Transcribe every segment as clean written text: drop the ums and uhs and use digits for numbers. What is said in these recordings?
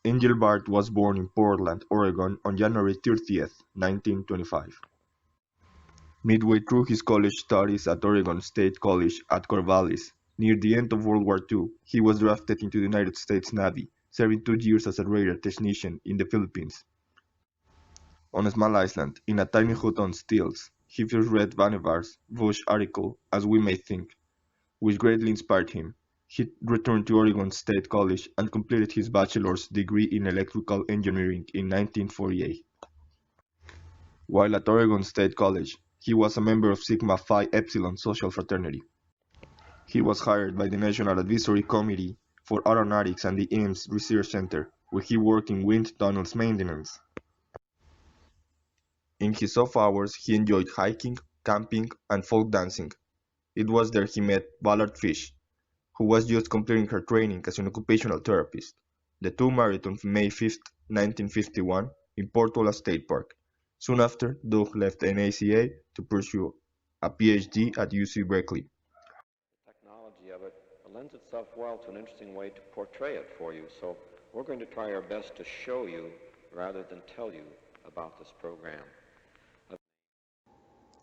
Engelbart was born in Portland, Oregon on January 30th, 1925. Midway through his college studies at Oregon State College at Corvallis, near the end of World War II, he was drafted into the United States Navy, serving 2 years as a radar technician in the Philippines. On a small island, in a tiny hut on stilts, he first read Vannevar's Bush article, As We May Think, which greatly inspired him. He returned to Oregon State College and completed his bachelor's degree in electrical engineering in 1948. While at Oregon State College, he was a member of Sigma Phi Epsilon social fraternity. He was hired by the National Advisory Committee for Aeronautics and the Ames Research Center, where he worked in wind tunnels maintenance. In his off hours, he enjoyed hiking, camping, and folk dancing. It was there he met Ballard Fish, who was just completing her training as an occupational therapist. The two married on May 5, 1951, in Portola State Park. Soon after, Doug left the NACA to pursue a PhD at UC Berkeley. The technology of it lends itself well to an interesting way to portray it for you, so we're going to try our best to show you rather than tell you about this program.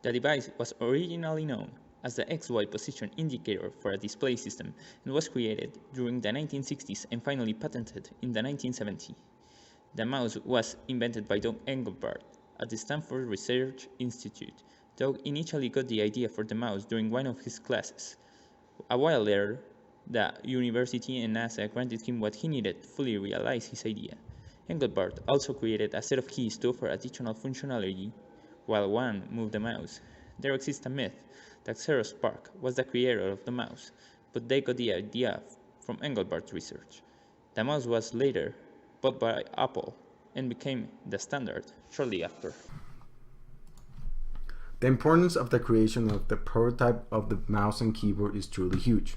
The device was originally known as the XY position indicator for a display system and was created during the 1960s and finally patented in the 1970s. The mouse was invented by Doug Engelbart at the Stanford Research Institute. Doug initially got the idea for the mouse during one of his classes. A while later, the university and NASA granted him what he needed to fully realize his idea. Engelbart also created a set of keys to offer additional functionality while one moved the mouse. There exists a myth that Sarah Spark was the creator of the mouse, but they got the idea from Engelbart's research. The mouse was later bought by Apple and became the standard shortly after. The importance of the creation of the prototype of the mouse and keyboard is truly huge.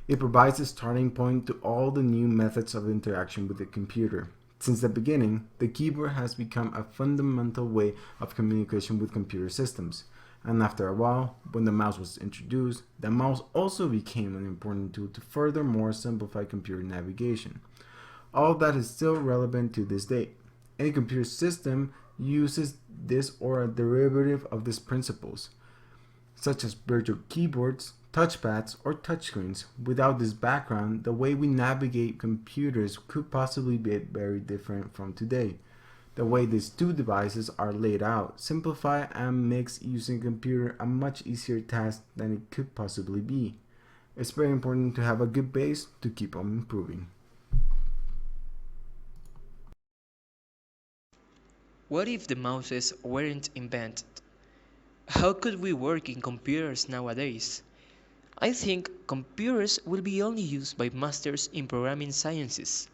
It provides a starting point to all the new methods of interaction with the computer. Since the beginning, the keyboard has become a fundamental way of communication with computer systems. And after a while, when the mouse was introduced, the mouse also became an important tool to furthermore simplify computer navigation. All that is still relevant to this day. Any computer system uses this or a derivative of these principles, such as virtual keyboards, touchpads, or touchscreens. Without this background, the way we navigate computers could possibly be very different from today. The way these two devices are laid out simplify and makes using a computer a much easier task than it could possibly be. It's very important to have a good base to keep on improving. What if the mouses weren't invented? How could we work in computers nowadays? I think computers will be only used by masters in programming sciences.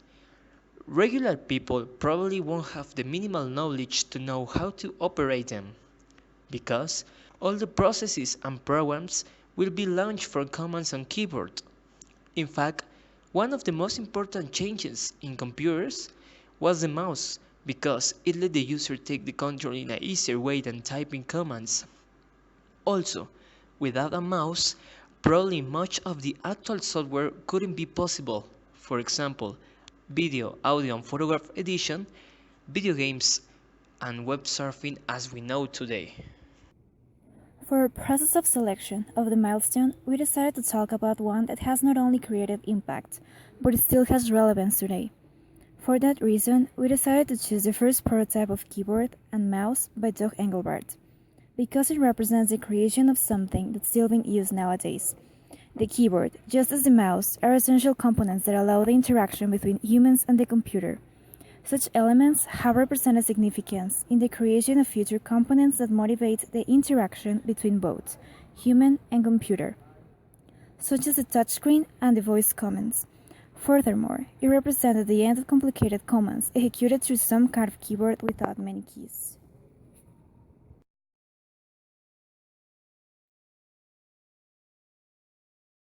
Regular people probably won't have the minimal knowledge to know how to operate them, because all the processes and programs will be launched from commands on keyboard. In fact, one of the most important changes in computers was the mouse, because it let the user take the control in an easier way than typing commands. Also, without a mouse, probably much of the actual software couldn't be possible. For example, video, audio, and photograph edition, video games, and web surfing as we know today. For our process of selection of the milestone, we decided to talk about one that has not only created impact, but it still has relevance today. For that reason, we decided to choose the first prototype of keyboard and mouse by Doug Engelbart, because it represents the creation of something that's still being used nowadays. The keyboard, just as the mouse, are essential components that allow the interaction between humans and the computer. Such elements have represented significance in the creation of future components that motivate the interaction between both human and computer, such as the touchscreen and the voice commands. Furthermore, it represented the end of complicated commands executed through some kind of keyboard without many keys.